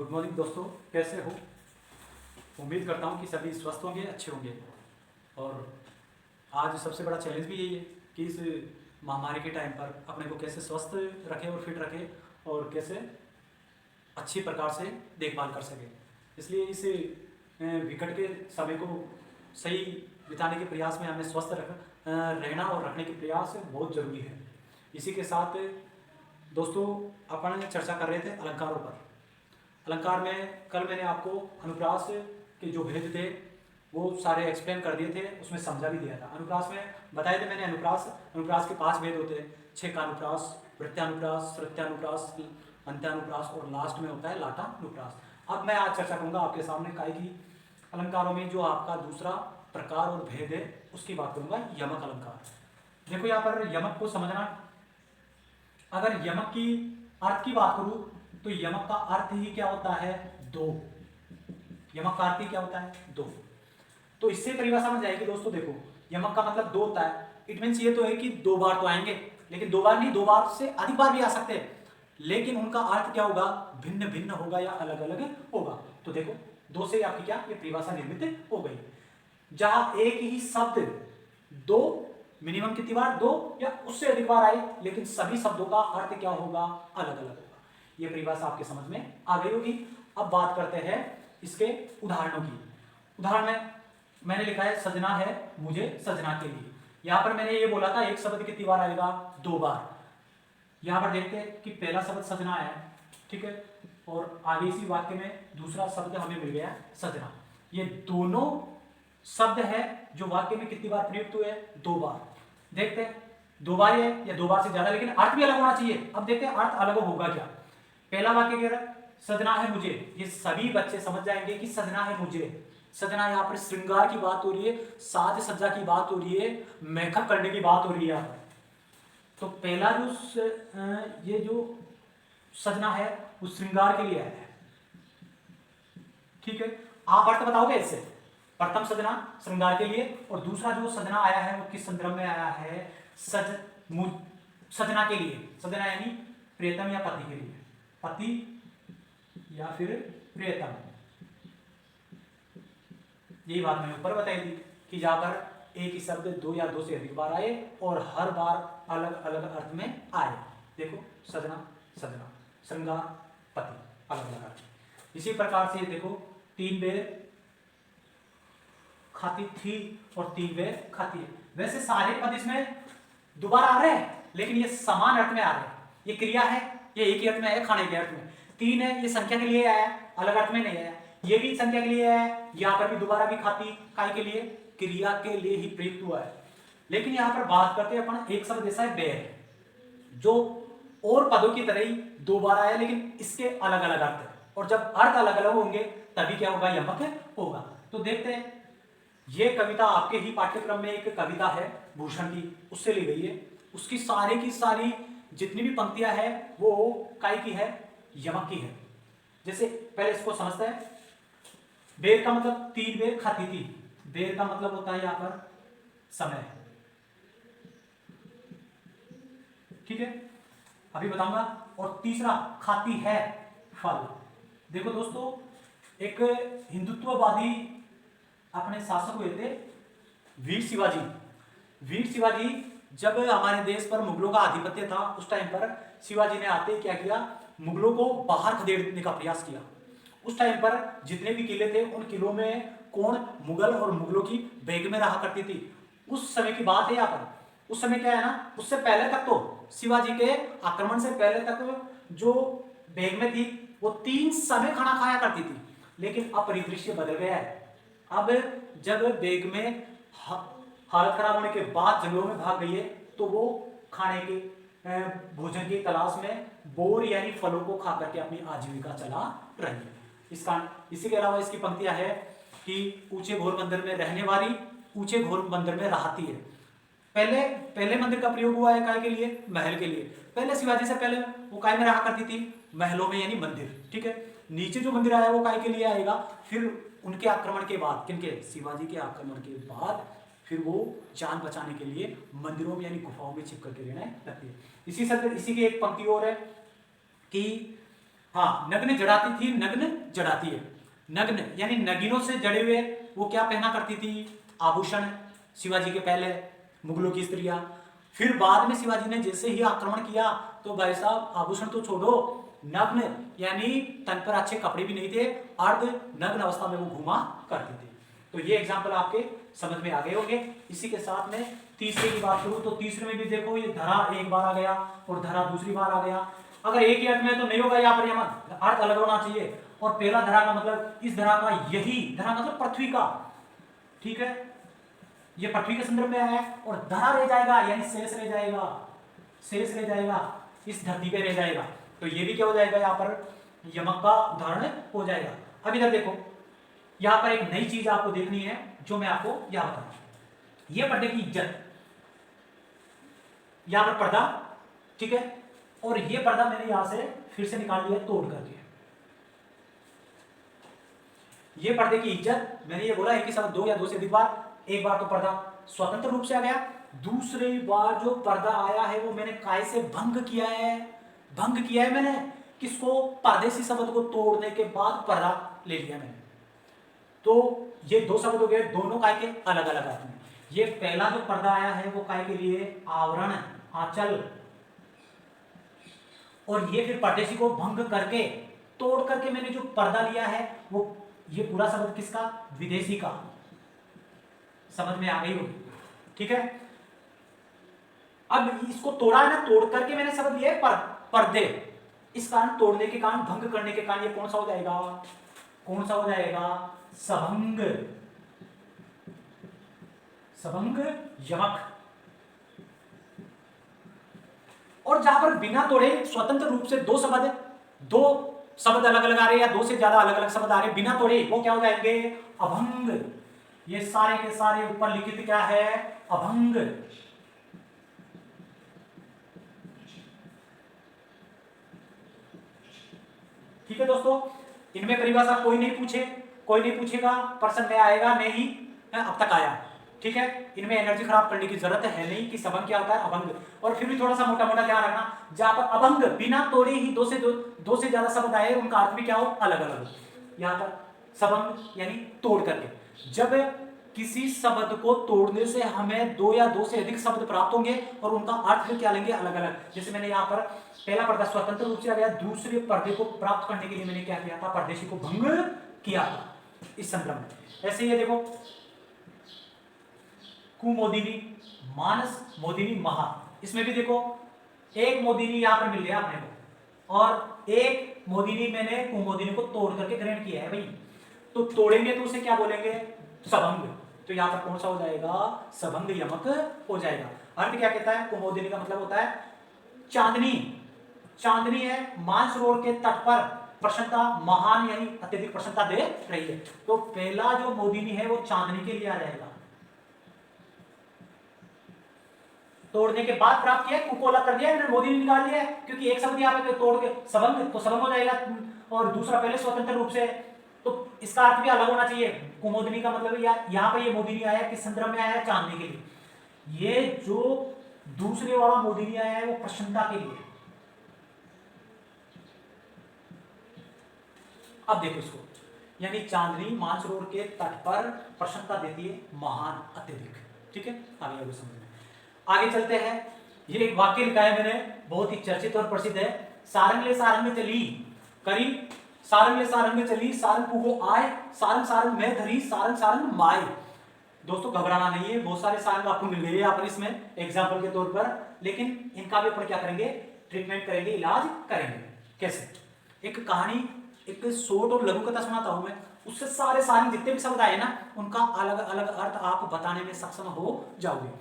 Good morning दोस्तों, कैसे हो? उम्मीद करता हूँ कि सभी स्वस्थ होंगे, अच्छे होंगे। और आज सबसे बड़ा चैलेंज भी यही है कि इस महामारी के टाइम पर अपने को कैसे स्वस्थ रखें और फिट रखें और कैसे अच्छी प्रकार से देखभाल कर सकें। इसलिए इस विकट के समय को सही बिताने के प्रयास में हमें रहना और रखने के प्रयास बहुत ज़रूरी है। इसी के साथ दोस्तों, अपन चर्चा कर रहे थे अलंकारों पर। अलंकार में कल मैंने आपको अनुप्रास के जो भेद थे वो सारे एक्सप्लेन कर दिए थे, उसमें समझा भी दिया था। अनुप्रास में बताए थे मैंने अनुप्रास के 5 भेद होते हैं। छेक अनुप्रास, वृत्त्यानुप्रास, श्रुत्यानुप्रास, अंत्यानुप्रास और लास्ट में होता है लाटानुप्रास। अब मैं आज चर्चा करूंगा आपके सामने काय की अलंकारों में जो आपका दूसरा प्रकार और भेद है उसकी बात करूंगा, यमक अलंकार। देखो यहाँ पर यमक को समझना, अगर यमक की अर्थ की बात करूं तो यमक का अर्थ ही क्या होता है? दो। यमक का अर्थ ही क्या होता है? दो। तो इससे परिभाषा बन जाएगी दोस्तों। देखो, यमक का मतलब दो होता है। इट मीन्स ये तो है कि 2 बार तो आएंगे, लेकिन 2 बार नहीं, 2 बार से अधिक बार भी आ सकते हैं, लेकिन उनका अर्थ क्या होगा? भिन्न भिन्न होगा या अलग अलग होगा। तो देखो, 2 से आपकी क्या ये परिभाषा निर्मित हो गई। जहां एक ही शब्द दो, मिनिमम कितनी बार? 2 या उससे अधिक बार आए, लेकिन सभी शब्दों का अर्थ क्या होगा? अलग अलग होगा। ये परिभाषा आपके समझ में आ गई होगी। अब बात करते हैं इसके उदाहरणों की। उदाहरण में मैंने लिखा है सजना है मुझे सजना के लिए। यहां पर मैंने ये बोला था एक शब्द कितनी बार आएगा? 2 बार। यहां पर देखते हैं कि पहला शब्द सजना है, ठीक है, और आगे इसी वाक्य में दूसरा शब्द हमें मिल गया सजना। ये दोनों शब्द है जो वाक्य में कितनी बार प्रयुक्त हुए? 2 बार। देखते हैं 2 बार है या 2 बार से ज्यादा, लेकिन अर्थ भी अलग होना चाहिए। अब देखते हैं अर्थ अलग होगा क्या। पहला वाक्य कह रहा है सजना है मुझे, ये सभी बच्चे समझ जाएंगे कि सजना है मुझे। सजना, यहाँ पर श्रृंगार की बात हो रही है, साज सज्जा की बात हो रही है, मेकअप करने की बात हो रही है। तो पहला ये जो सजना है वो श्रृंगार के लिए आया है, ठीक है। आप अर्थ बताओगे इससे। प्रथम सजना श्रृंगार के लिए, और दूसरा जो सजना आया है वो किस संदर्भ में आया है? सजना के लिए। सजना यानी प्रियतम या पति के लिए, पति या फिर प्रियतम। यही बात मैंने ऊपर बताई थी कि जहां पर एक ही शब्द 2 या 2 से अधिक बार आए और हर बार अलग अलग अर्थ में आए। देखो, सजना, सजना, श्रृंगार, पति, अलग अलग अर्थ। इसी प्रकार से देखो, 3 बेर खाती थी और 3 बेर खाती है। वैसे सारे पद इसमें दोबारा आ रहे हैं, लेकिन ये समान अर्थ में आ रहे हैं। ये क्रिया है, ये एक ही अर्थ में है, खाने के अर्थ में। 3 है, ये संख्या के लिए आया, अलग अर्थ में नहीं आया। ये भी संख्या के लिए आया, यहाँ पर भी दोबारा भी खाती, काय के लिए? क्रिया के लिए ही प्रयुक्त हुआ है। लेकिन यहाँ पर बात करते हैं अपन, एक शब्द ऐसा है बेर, जो और पदों की तरह ही 2 बार आया, लेकिन इसके अलग अलग अर्थ है। और जब अर्थ अलग अलग होंगे तभी क्या होगा? यमक होगा। तो देखते हैं, ये कविता आपके ही पाठ्यक्रम में एक कविता है भूषण की, उससे ली गई है। उसकी सारी की सारी जितनी भी पंक्तियां हैं वो काय की है? यमक की है। जैसे पहले इसको समझते हैं। बेर का मतलब 3 बेर खाती थी। बेर का मतलब होता है यहां पर समय, ठीक है, अभी बताऊंगा। और तीसरा खाती है, फल। देखो दोस्तों, एक हिंदुत्ववादी अपने शासक हुए थे वीर शिवाजी। वीर शिवाजी, जब हमारे देश पर मुगलों का आधिपत्य था उस टाइम पर शिवाजी ने आते ही क्या किया? मुगलों को बाहर खदेड़ने का प्रयास किया। उस टाइम पर जितने भी किले थे उन किलों में कौन? मुगल और मुगलों की बेग में रहा करती थी। उस समय की बात है यहाँ पर। उस समय क्या है ना, उससे पहले तक तो शिवाजी के आक्रमण से पहले तक जो बेग में थी वो 3 समय खाना खाया करती थी। लेकिन अब परिदृश्य बदल गया है। अब जब बेग में हालत खराब होने के बाद जंगलों में भाग गई है, तो वो खाने के भोजन की तलाश में बोर यानी फलों को खा करके अपनी आजीविका चला रही है। इसी के अलावा इसकी पंक्तियां है कि ऊंचे घोर मंदिर में रहने वाली ऊंचे घोर मंदिर में रहती है। पहले मंदिर का प्रयोग हुआ है काय के लिए? महल के लिए। पहले शिवाजी से पहले वो काय में रहा करती थी? महलों में, यानी मंदिर, ठीक है। नीचे जो मंदिर आया वो काय के लिए आएगा? फिर उनके आक्रमण के बाद, किनके? शिवाजी के आक्रमण के बाद फिर वो जान बचाने के लिए मंदिरों में यानी गुफाओं में छिप करके रहने लगती है। इसी की एक पंक्ति और है कि हाँ, नग्न जड़ाती थी, नग्न जड़ाती है। नग्न यानी नगीनों से जड़े हुए वो क्या पहना करती थी? आभूषण। शिवाजी के पहले मुगलों की स्त्रियां। फिर बाद में शिवाजी ने जैसे ही आक्रमण किया तो भाई साहब आभूषण तो छोड़ो, नग्न यानी तन पर अच्छे कपड़े भी नहीं थे, अर्ध नग्न अवस्था में वो घूमा करती थी। तो ये एग्जाम्पल आपके समझ में आ गए होंगे। इसी के साथ में तीसरे की बात करूं तो तीसरे में भी देखो ये धरा एक बार आ गया और धरा दूसरी बार आ गया। अगर एक ही अर्थ में तो नहीं होगा, यहाँ पर यहाँ अर्थ अलग होना चाहिए। और पहला धरा का मतलब इस धरा का, यही धरा मतलब पृथ्वी का, ठीक है, ये पृथ्वी के संदर्भ में आया है। और धरा रह जाएगा यानी शेष रह जाएगा, शेष रह जाएगा, इस धरती पे रह जाएगा। तो ये भी क्या हो जाएगा, यहाँ पर यमक का उदाहरण हो जाएगा। अब इधर देखो, यहाँ पर एक नई चीज आपको देखनी है जो मैं आपको यहां बताऊं। ये पर्दे की इज्जत, यहां पर पर्दा, ठीक है, और ये पर्दा मैंने यहां से फिर से निकाल लिया तोड़ करके। ये पर्दे की इज्जत, मैंने ये बोला एक ही साथ दो या दो से अधिक बार। एक बार तो पर्दा स्वतंत्र रूप से आ गया, दूसरी बार जो पर्दा आया है वो मैंने काय से भंग किया है, भंग किया है मैंने किसको? परदेसी शब्द को तोड़ने के बाद पर्दा ले लिया मैंने। तो ये दो शब्द हो गए, दोनों काय के अलग अलग अर्थ में। ये पहला जो पर्दा आया है वो काय के लिए आवरण, आंचल, और ये फिर परदेसी को भंग करके तोड़ करके मैंने जो पर्दा लिया है वो, ये पूरा शब्द किसका? विदेशी का। समझ में आ गई होगी, ठीक है। अब इसको तोड़ा है ना, तोड़ करके मैंने शब्द लिया है पर्दे। इस कारण तोड़ने के कारण, भंग करने के कारण ये कौन सा हो जाएगा? कौन सा हो जाएगा? सभंग, सभंग यमक। और जहां पर बिना तोड़े स्वतंत्र रूप से दो शब्द अलग अलग आ रहे हैं या दो से ज्यादा अलग अलग शब्द आ रहे हैं बिना तोड़े, वो क्या हो जाएंगे? अभंग। ये सारे के सारे ऊपर लिखित क्या है? अभंग। ठीक है दोस्तों, इनमें परिभाषा कोई नहीं पूछेगा, प्रश्न में आएगा नहीं, अब तक आया, ठीक है। इनमें एनर्जी खराब करने की जरूरत है नहीं कि सबंग क्या होता है, अभंग। और फिर भी थोड़ा सा मोटा मोटा ध्यान रखना, जहां पर अभंग बिना तोड़े ही दो से ज्यादा शब्द आए, उनका अर्थ भी क्या हो? अलग अलग हो। यहां पर सबंग यानी तोड़ करके। जब किसी शब्द को तोड़ने से हमें दो या दो से अधिक शब्द प्राप्त होंगे और उनका अर्थ भी क्या लेंगे? अलग अलग। जैसे मैंने यहाँ पर पहला पर्दा स्वतंत्र रूप से आ गया, दूसरे पर्दे को प्राप्त करने के लिए मैंने क्या किया था? परदेशी को भंग किया था इस संदर्भ में। ऐसे ये देखो, कुमोदिनी, मानस, मोदिनी, महा। इसमें भी देखो एक मोदिनी यहां पर मिल गया अपने को, और एक मोदिनी मैंने कुमोदिनी को तोड़ करके ग्रहण किया है भाई। तो तोड़ेंगे तो उसे क्या बोलेंगे? सबंग। तो यहां पर कौन सा हो जाएगा? सबंग यमक हो जाएगा। अर्थ क्या कहता है? कुमोदिनी का मतलब होता है चांदनी। चांदनी है मानसरोवर के तट पर प्रसन्नता, महान यानी अत्यधिक प्रसन्नता दे रही है। तो पहला जो मोदिनी है वो चांदनी के लिए आ जाएगा। तोड़ने के बाद प्राप्त किया, कुकोला कर दिया, मैंने मोदिनी निकाल लिया है, क्योंकि एक शब्द यहाँ पे तोड़ के सबंग, तो सबंग हो जाएगा, और दूसरा पहले स्वतंत्र रूप से, तो इसका अर्थ भी अलग होना चाहिए। कुमोदिनी का मतलब यहाँ पे ये मोदिनी आया किस संदर्भ में आया? चांदनी के लिए। ये जो दूसरे वाला मोदिनी आया है वो प्रसन्नता के लिए। अब देखो इसको, यानी चांदनी मानसरोवर के तट पर प्रसन्नता देती है, महान, अत्यधिक। ठीक है, आगे समझ में। आगे चलते हैं। ये एक वाक्य लिखा है मैंने, बहुत ही चर्चित और प्रसिद्ध है। सारंग ले सारंग चली करी, सारंग ले सारंग चली, सारंग पुगो आए, सारंग सारंग में धरी, सारंग सारंग माए। दोस्तों घबराना नहीं है, बहुत सारे सारंग आपको मिल गए यहाँ पर इसमें एग्जाम्पल के तौर पर, लेकिन इनका भी अपन क्या करेंगे? ट्रीटमेंट करेंगे, इलाज करेंगे। कैसे? एक कहानी, एक शॉर्ट और लघु कथा सुनाता हूं मैं, उससे सारे सारंग जितने भी शब्द आए ना, उनका अलग अलग अर्थ आप बताने में सक्षम हो जाओगे।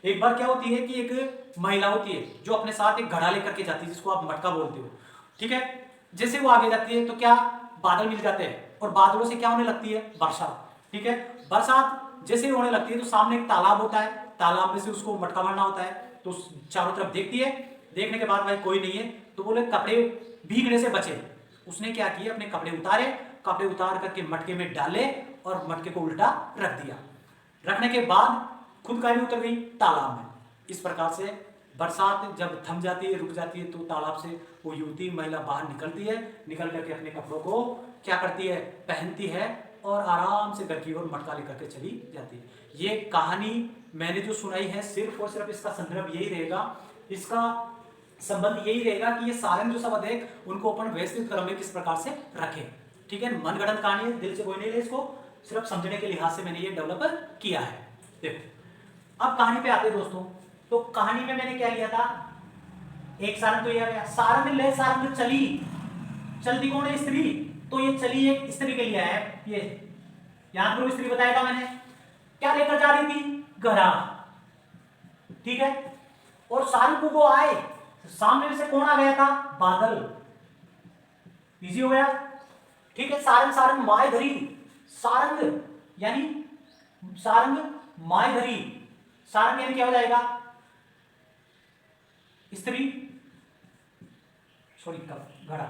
एक बार क्या होती है कि एक महिला होती है जो अपने साथ एक घड़ा लेकर के जाती है, जिसको आप मटका बोलते हो। ठीक है, जैसे वो आगे जाती है तो क्या बादल मिल जाते हैं, और बादलों से क्या होने लगती है? वर्षा। ठीक है, बरसात जैसे ही होने लगती है तो सामने एक तालाब होता है, तालाब में से उसको मटका भरना होता है। तो चारों तरफ देखती है, देखने के बाद भाई कोई नहीं है, तो बोले कपड़े भीगने से बचे। उसने क्या किया? अपने कपड़े उतारे, कपड़े उतार करके मटके में डाले और मटके को उल्टा रख दिया। रखने के बाद खुद का भी उतर गई तालाब में। इस प्रकार से बरसात जब थम जाती है, रुक जाती है, तो तालाब से वो युवती महिला बाहर निकलती है, निकल करके अपने कपड़ों को क्या करती है, पहनती है और आराम से घर की ओर मटका लेकर के चली जाती है। ये कहानी मैंने जो सुनाई है सिर्फ और सिर्फ इसका संदर्भ यही रहेगा, इसका संबंध यही रहेगा कि ये सारंग जो शब्द है उनको अपन व्यवस्थित क्रम में किस प्रकार से रखें। ठीक है, मनगढ़ंत कहानी है, दिल से कोई नहीं ले, इसको सिर्फ समझने के लिहाज से मैंने ये डेवलप किया है। देखो अब कहानी पे आते हैं दोस्तों। तो कहानी में मैंने क्या लिया था, एक सारंग तो ये आ गया, सारंग ले सारंग चली, चलती कौन है, स्त्री, तो ये चली एक स्त्री के लिए है, ये याद करो स्त्री बताया था मैंने, क्या लेकर जा रही थी, घड़ा। ठीक है, और सारंग को आए, सामने से कौन आ गया था, बादल। इजी हो गया। ठीक है, सारंग सारंग माय धरी, सारंग यानी सारंग माय धरी, सारंग यानी क्या हो जाएगा, स्त्री, सॉरी घड़ा।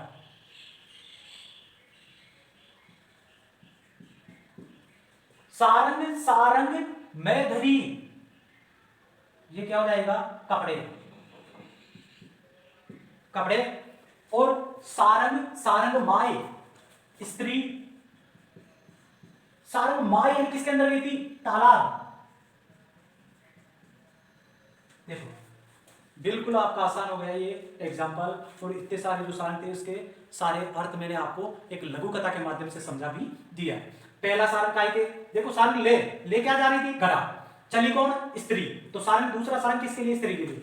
सारंग सारंग मैं धरी, ये क्या हो जाएगा, कपड़े, कपड़े। और सारंग सारंग माय, स्त्री, सारंग माय किसके अंदर गई थी, तालाब। देखो बिल्कुल आपका आसान हो गया ये एग्जाम्पल, और इतने सारे जो सारंग थे उसके सारे अर्थ मैंने आपको एक लघु कथा के माध्यम से समझा भी दिया है। पहला सारंग काय के, देखो सारंग ले क्या जा रही थी, घड़ा, चली कौन, स्त्री, तो सारंग, दूसरा सारंग किसके लिए, स्त्री के लिए।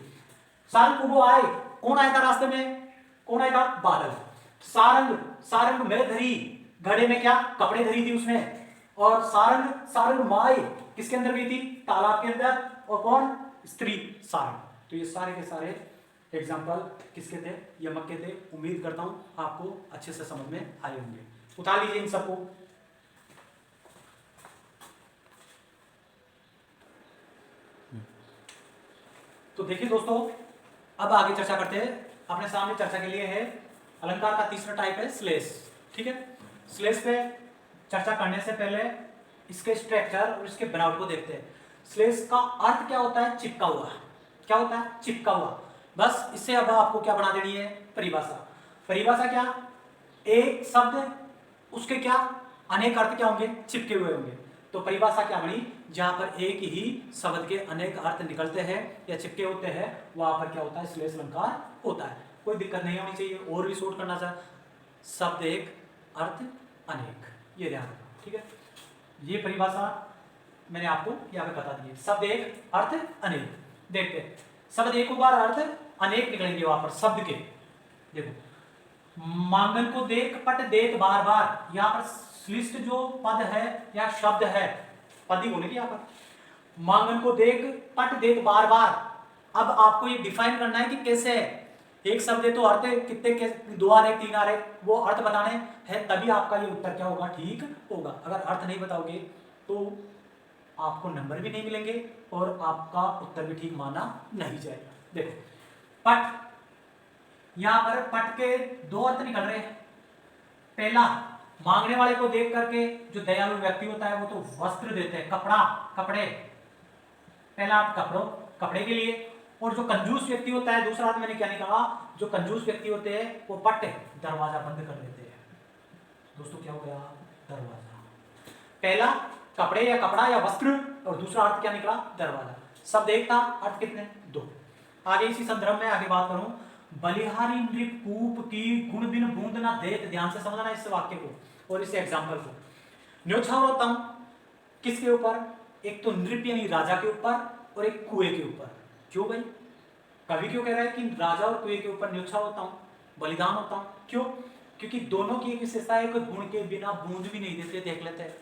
सारंग वो आए, कौन आया था रास्ते में, कौन आया था, बादल। सारंग सारंग में धरी, घड़े में क्या, कपड़े धरी थी उसने। और सारंग सारंग माय किसके अंदर गई थी, तालाब के अंदर, और कौन, स्त्री, सारंग। तो ये सारे के सारे एग्जाम्पल किसके थे, यमक के थे। उम्मीद करता हूं आपको अच्छे से समझ में आए होंगे। उठा लीजिए इन सबको। तो देखिए दोस्तों, अब आगे चर्चा करते हैं। अपने सामने चर्चा के लिए है अलंकार का तीसरा टाइप है श्लेष। ठीक है, श्लेष पे चर्चा करने से पहले इसके स्ट्रक्चर और इसके बनावट को देखते हैं। श्लेष का अर्थ क्या होता है, चिपका हुआ। क्या होता है, चिपका हुआ। बस इससे अब आपको क्या बना देनी है, परिभाषा। परिभाषा क्या, एक शब्द उसके क्या अनेक अर्थ क्या होंगे, चिपके हुए होंगे। तो परिभाषा क्या बनी, जहां पर एक ही शब्द के अनेक अर्थ निकलते हैं या चिपके होते हैं, वहां पर क्या होता है, श्लेष अलंकार होता है। कोई दिक्कत नहीं होनी चाहिए। और भी शॉर्ट करना चाहे, शब्द एक अर्थ अनेक, ये ध्यान रखना। ठीक है, ये परिभाषा मैंने आपको यहाँ पे बता दी है। शब्द एक अर्थ अनेक। देखते हैं, शब्द एक बार अर्थ अनेक निकलेंगे वहां पर शब्द के। देखो, मांगन को देख पट देख बार बार, यहाँ पर श्लिष्ट जो पद है या शब्द है, पद ही बोलेंगे यहाँ पर। मांगन को देख पट देख बार बार। अब आपको ये डिफाइन करना है कि कैसे है। एक शब्द है तो अर्थ कितने के, दो आ रहे, तीन आ रहे, वो अर्थ बताने हैं, तभी आपका ये उत्तर क्या होगा, ठीक होगा। अगर अर्थ नहीं बताओगे तो आपको नंबर भी नहीं मिलेंगे और आपका उत्तर भी ठीक माना नहीं जाएगा। देखो, पट, यहां पर पट के दो अर्थ निकल रहे हैं। पहला, मांगने वाले को देख करके जो दयालु व्यक्ति होता है वो तो वस्त्र देते हैं, कपड़ा, कपड़े, पहला कपड़े के लिए। और जो कंजूस व्यक्ति होता है, दूसरा अर्थ मैंने क्या नहीं कहा, जो कंजूस व्यक्ति होते हैं वो पट, दरवाजा बंद कर देते हैं। दोस्तों क्या हो गया, दरवाजा। पहला कपड़े या कपड़ा या वस्त्र, और दूसरा अर्थ क्या निकला, दरवाजा। शब्द एक था, अर्थ कितने, दो। आगे इसी संदर्भ में आगे बात करूं, बलिहारी नृप की गुण बिन बूंद ना देत। ध्यान से समझना इस वाक्य को और इस एग्जाम्पल को। न्योछावरतम किसके ऊपर, एक तो नृप यानी राजा के ऊपर और एक कुएं के ऊपर। क्यों भाई, कवि क्यों कह रहा है कि राजा और कुएं के ऊपर न्योछावर होता हूं, बलिदान होता हूं, क्यों, क्योंकि दोनों की एक विशेषता है, कोई गुण के बिना बूंद भी नहीं देते। देख लेते हैं,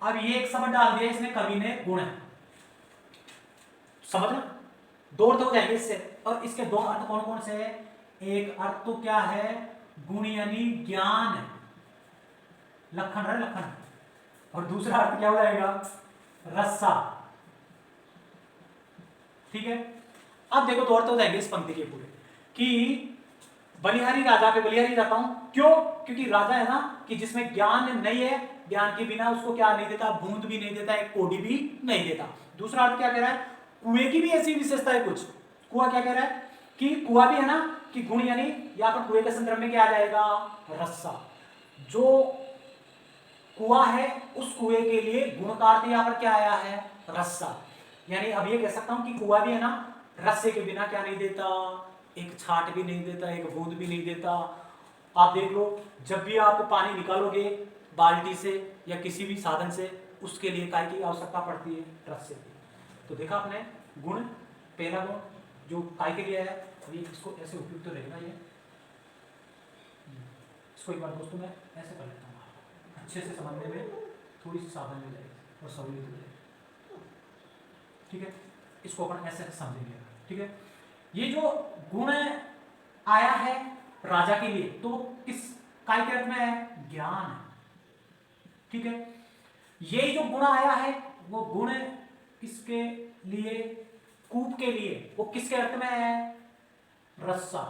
अब ये एक शब्द डाल दिया इसने कवि ने, गुण है, समझना, दो अर्थ हो जाएंगे इससे। और इसके दो अर्थ कौन कौन से है, एक अर्थ तो क्या है, गुण यानी ज्ञान, लक्षण है लक्षण, और दूसरा अर्थ क्या हो जाएगा, रस्सा। ठीक है, अब देखो दो अर्थ हो जाएंगे इस पंक्ति के पूरे, कि बलिहारी राजा पे बलिहारी जाता हूं, क्यों, क्योंकि राजा है ना कि जिसमें ज्ञान नहीं है, ज्ञान के बिना उसको क्या नहीं देता, बूंद भी नहीं देता, एक कोडी भी नहीं देता। दूसरा अर्थ क्या कह रहा है, कुएं की भी ऐसी विशेषता है कुछ, कुआं क्या कह रहा है कि कुआं भी है ना कि गुण, यानी यहाँ पर कुएं के संदर्भ में क्या आ जाएगा, रस्सा। जो कुआं है उस कुएं के लिए गुण का अर्थ यहाँ पर क्या आया है, रस्सा। यानी अब ये कह सकता हूं कि कुआं भी है ना रस्से के बिना क्या नहीं देता, एक छाट भी नहीं देता, एक बूंद भी नहीं देता। आप देख लो, जब भी आप पानी निकालोगे बाल्टी से या किसी भी साधन से, उसके लिए काय की आवश्यकता पड़ती है, रस्से की। तो देखा आपने गुण, पहला गुण जो काय के लिए है, अभी इसको ऐसे उपयुक्त तो रहेगा ये, इसको एक बार दोस्तों मैं ऐसे कर लेता हूँ, अच्छे से समझने में थोड़ी सी सावधानी हो जाएगी और सहूलियत हो जाएगी। ठीक है, इसको अपन ऐसे समझेंगे। ठीक है, ये जो गुण आया है राजा के लिए, तो किस काय के अर्थ में है, ज्ञान है। ठीक है, ये जो गुण आया है वो गुण किसके लिए, कूप के लिए, वो किसके अर्थ में है, रस्सा।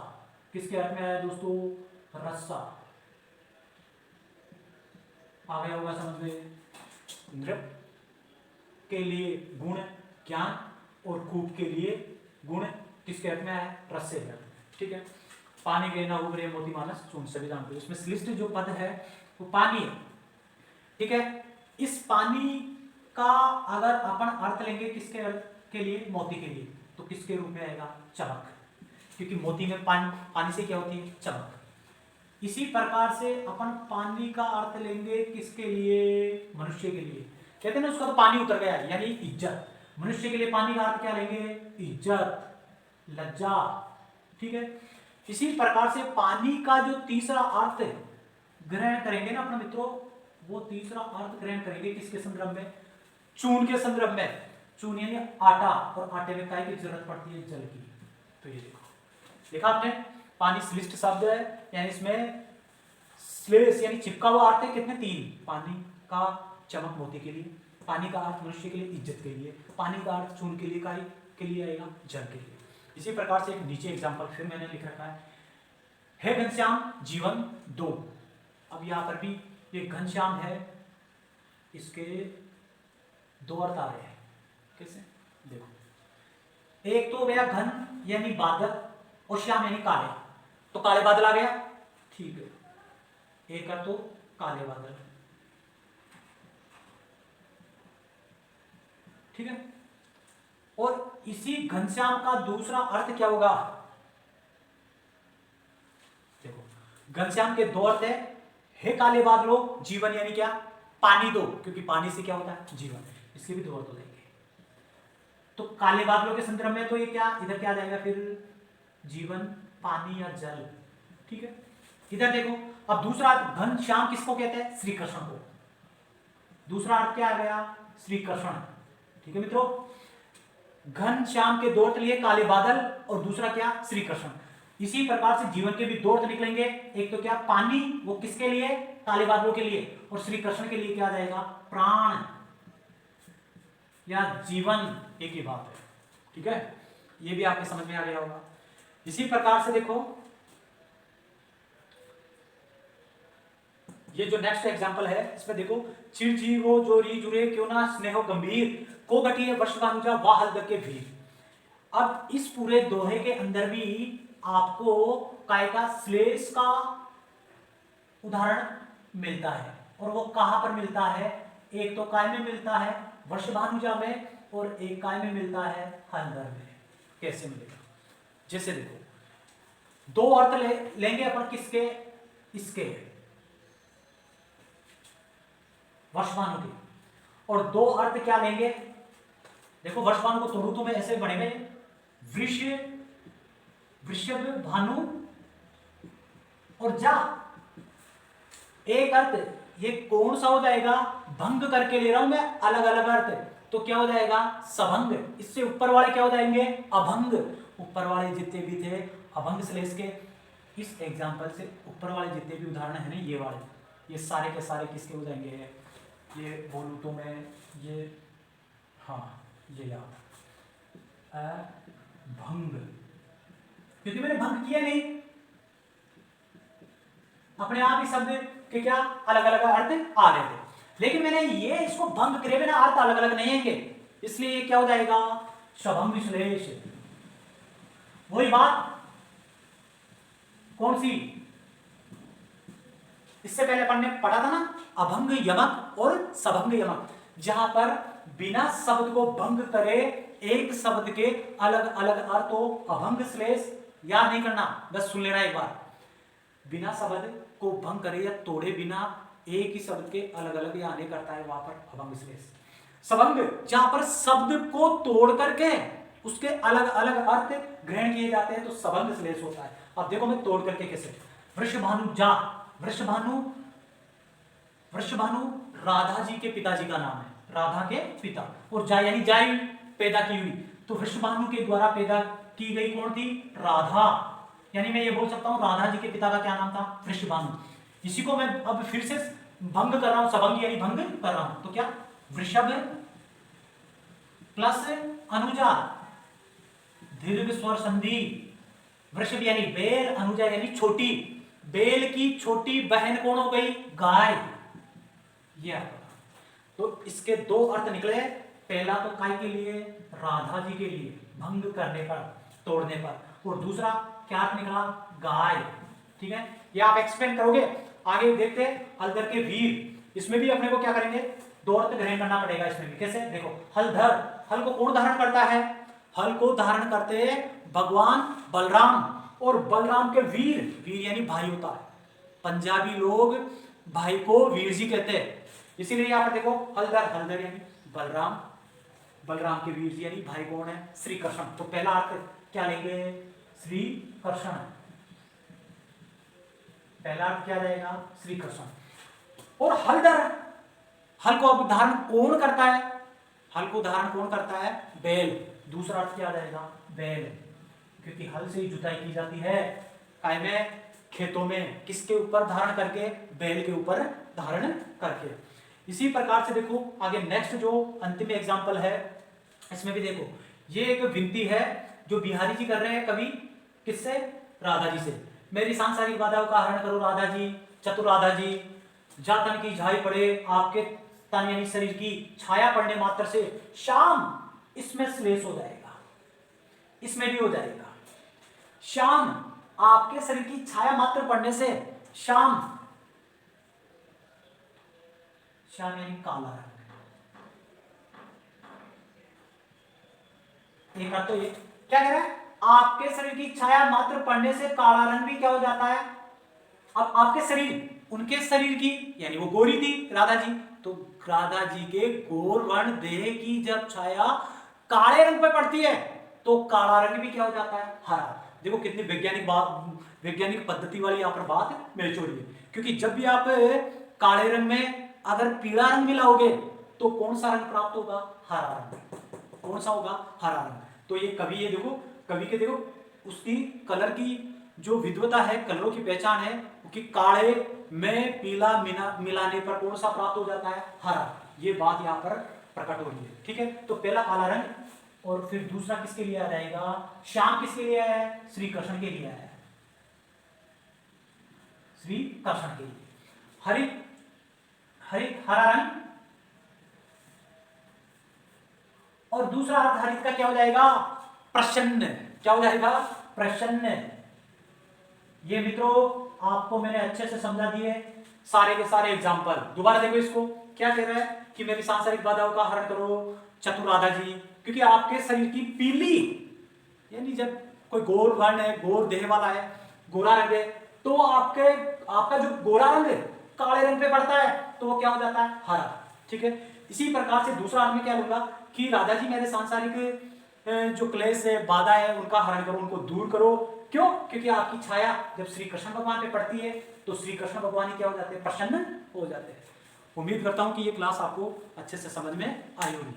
किसके अर्थ में है दोस्तों, रस्सा। आ गया होगा समझ में। नृप के लिए गुण ज्ञान और कूप के लिए गुण किसके अर्थ में है, रस्से के अर्थ में। ठीक है, पानी गए उबरे मोती मानस चून, सभी जानते हो। इसमें श्लिष्ट जो पद है वो पानी है। ठीक है, इस पानी का अगर अपन अर्थ लेंगे किसके अर्थ के लिए, मोती के लिए, तो किसके रूप में आएगा, चमक। क्योंकि मोती में पानी से क्या होती है, चमक। इसी प्रकार से अपन पानी का अर्थ लेंगे किसके लिए, मनुष्य के लिए। कहते हैं ना उसका तो पानी उतर गया, यानी इज्जत। मनुष्य के लिए पानी का अर्थ क्या लेंगे, इज्जत, लज्जा। ठीक है, इसी प्रकार से पानी का जो तीसरा अर्थ ग्रहण करेंगे ना अपने मित्रों, वो तीसरा अर्थ ग्रहण करेंगे किसके संदर्भ में, चून के संदर्भ में। चून यानी आटा, और आटे में काय की जरूरत पड़ती है, जल की। तो ये देखो, देखा आपने, पानी श्लिष्ट शब्द है, यानी इसमें श्लेष यानी चिपका हुआ अर्थ है कितने, तीन। पानी का चमक मोती के लिए, पानी का अर्थ मनुष्य के लिए इज्जत के लिए, पानी का अर्थ चून के लिए, काय के लिए आएगा, जल के लिए। इसी प्रकार से एक नीचे एग्जाम्पल फिर मैंने लिख रखा है घनश्याम जीवन दो। अब यहां पर भी ये घनश्याम है, इसके दो अर्थ आ रहे हैं। कैसे, देखो, एक तो गया घन यानी बादल, और श्याम यानी काले, तो काले बादल आ गया। ठीक है, एक अर्थ तो काले बादल। ठीक है, और इसी घनश्याम का दूसरा अर्थ क्या होगा, देखो, घनश्याम के दो अर्थ है, हे काले बादलों जीवन यानी क्या, पानी दो, क्योंकि पानी से क्या होता है, जीवन। इसके भी दो अर्थ हो जाएंगे। तो काले बादलों के संदर्भ में तो ये क्या, इधर क्या आ जाएगा फिर, जीवन, पानी या जल। ठीक है, इधर देखो, अब दूसरा घनश्याम किसको कहते हैं, श्री कृष्ण को। दूसरा अर्थ क्या आ गया, श्री कृष्ण। ठीक है मित्रों, घनश्याम के दो अर्थ लिए, काले बादल, और दूसरा क्या, श्री कृष्ण। इसी प्रकार से जीवन के भी दो अर्थ निकलेंगे, एक तो क्या, पानी, वो किसके लिए, काले बादलों के लिए, और श्री कृष्ण के लिए क्या आ जाएगा, प्राण या जीवन, एक ही बात है। ठीक है, ये भी आपके समझ में आ गया होगा। इसी प्रकार से देखो, ये जो नेक्स्ट एग्जांपल है इसमें देखो, चिरजीवो जोरी जुरे क्यों ना स्नेहो गंभीर, को गठिए वर्षवानुजा वाह हल्द के भीर। अब इस पूरे दोहे के अंदर भी आपको काय का श्लेष का उदाहरण मिलता है, और वो कहां पर मिलता है, एक तो काय में मिलता है वर्षभानुजा में, और एक काय में मिलता है हल्दर में। कैसे मिलेगा, जैसे देखो, दो अर्थ लेंगे अपन किसके, इसके वर्षभानु के, और दो अर्थ क्या लेंगे, देखो वर्षभानु को तो ऋतु में ऐसे बनेंगे, वृषभ भानु और जा। एक अर्थ ये कौन सा हो जाएगा, भंग करके ले रहा हूं मैं अलग अलग अर्थ, तो क्या हो जाएगा, सभंग। इससे ऊपर वाले क्या हो जाएंगे, अभंग। ऊपर वाले जितने भी थे अभंग श्लेष के, इस एग्जाम्पल से ऊपर वाले जितने भी उदाहरण है ना, ये वाले, ये सारे के सारे किसके हो जाएंगे, ये बोलूं तो मैं, ये, हाँ ये याद, भंग, क्योंकि मैंने भंग किया नहीं, अपने आप ही शब्द के क्या अलग अलग अर्थ आ रहे थे, लेकिन मैंने ये इसको भंग करे बिना अर्थ अलग अलग नहीं आएंगे, इसलिए क्या हो जाएगा, शभंग श्लेष। वही बात कौन सी, इससे पहले अपन ने पढ़ा था ना, अभंग यमक और सभंग यमक, जहां पर बिना शब्द को भंग करे एक शब्द के अलग अलग अर्थ हो, अभंग श्लेष, याद नहीं करना, बस सुन लेना एक बार, बिना शब्द को भंग करे या तोड़े बिना एक ही शब्द के अलग अलग या अनेक करता है, वहां पर अभंग श्लेष। सभंग जहां पर शब्द को तोड़ करके उसके अलग अलग अर्थ ग्रहण किए जाते हैं तो सभंग श्लेष होता है। अब देखो मैं तोड़ करके कैसे, वृषभानु जा, वृषभानु, वृषभानु राधा जी के पिताजी का नाम है, राधा के पिता, और जा यानी जाई पैदा की हुई, तो वृषभानु के द्वारा पैदा की गई कौन थी, राधा, यानी मैं ये बोल सकता हूं राधा जी के पिता का क्या नाम था, वृषभानु। इसी को मैं अब फिर से भंग कर रहा हूं, सभंग यानी भंग कर रहा हूं, तो क्या, वृषभ प्लस अनुजा, दीर्घ स्वर संधि, वृषभ यानी बेल, अनुजा यानी छोटी, बेल की छोटी बहन कौन हो गई, गाय। ये तो इसके दो अर्थ निकले, पहला तो काय के लिए, राधा जी के लिए भंग करने पर, तोड़ने पर, और दूसरा क्या अर्थ निकला, गाय। ठीक है, ये आप एक्सप्लेन करोगे आगे, देखते हैं हलधर के वीर, इसमें भी अपने को क्या करेंगे, दो अर्थ ग्रहण करना पड़ेगा इसमें भी, कैसे, देखो हलधर, हल को कौन धारण करता है, हल को धारण करते हैं भगवान बलराम, और बलराम के वीर, वीर यानी भाई होता है, पंजाबी लोग भाई को वीर जी कहते हैं, इसीलिए यहां पर देखो हलधर, हलधर यानी बलराम, बलराम के वीर जी यानी भाई कौन है, श्री कृष्ण। तो पहला अर्थ क्या लेंगे, श्री कृष्ण, पहला अर्थ क्या रहेगा, श्री कृष्ण। और हलधर, हल को अब धारण कौन करता है, हल को धारण कौन करता है, बैल, दूसरा अर्थ क्या रहेगा, बैल, क्योंकि हल से ही जुताई की जाती है, काय में, खेतों में, किसके ऊपर धारण करके, बैल के ऊपर धारण करके। इसी प्रकार से देखो आगे नेक्स्ट जो अंतिम एग्जांपल है, इसमें भी देखो, ये एक विनती है जो बिहारी जी कर रहे हैं कवि, किससे, राधा जी से, मेरी सांसारिक बाधाओं का हरण करो राधा जी, चतुर राधा जी, जातन की झाई पड़े आपके तन यानी शरीर की छाया पड़ने मात्र से शाम, इसमें श्लेष हो जाएगा, इसमें भी हो जाएगा, शाम आपके शरीर की छाया मात्र पड़ने से, शाम, शाम यानी काला रंग, एक अर्थ तो ये क्या कह रहा है, आपके शरीर की छाया मात्र पड़ने से काला रंग भी क्या हो जाता है। अब आपके शरीर, उनके शरीर की, यानी वो गोरी थी राधा जी, तो राधा जी के गोर वर्ण देह की जब छाया काले रंग पे पड़ती है तो काला रंग भी क्या हो जाता है, हरा। देखो कितनी वैज्ञानिक बात, वैज्ञानिक पद्धति वाली यहाँ पर बात मिल चुकी है, क्योंकि जब भी आप काले रंग में अगर पीला रंग मिलाओगे तो कौन सा रंग प्राप्त होगा, हरा रंग, कौन सा होगा, हरा रंग। तो ये कवि, ये देखो कवि के, देखो उसकी कलर की जो विद्वता है, कलरों की पहचान है कि काले में पीला मिलाने पर कौन सा प्राप्त हो जाता है, हरा। ये बात यहाँ पर प्रकट हो रही है। ठीक है, तो पहला काला रंग, और फिर दूसरा किसके लिए आ जाएगा, श्याम किसके लिए आया है, श्री कृष्ण के लिए आया है, श्री कृष्ण के लिए। हरित, हरित हरा रंग, और दूसरा अर्थ हरित का क्या हो जाएगा, प्रसन्न, क्या हो जाएगा, प्रसन्न। ये मित्रों आपको मैंने अच्छे से समझा दिए सारे के सारे एग्जाम्पल। दोबारा देखो इसको, क्या कह रहा है कि मेरी सांसारिक बाधाओं का हरण करो चतुर राधा जी, क्योंकि आपके शरीर की पीली, यानी जब कोई गोर वर्ण है, गोर देह वाला है, गोरा रंग है, तो आपका जो गोरा रंग है काले रंग पे पड़ता है तो वो क्या हो जाता है, हरा। ठीक है, इसी प्रकार से दूसरा अर्थ में क्या लूंगा कि राधा जी मेरे सांसारिक जो क्लेश है, बाधा है, उनका हरण करो, उनको दूर करो। क्यों, क्योंकि आपकी छाया जब श्री कृष्ण भगवान पे पड़ती है तो श्री कृष्ण भगवान ही क्या हो जाते हैं, प्रसन्न हो जाते हैं। उम्मीद करता हूं कि ये क्लास आपको अच्छे से समझ में आई होगी।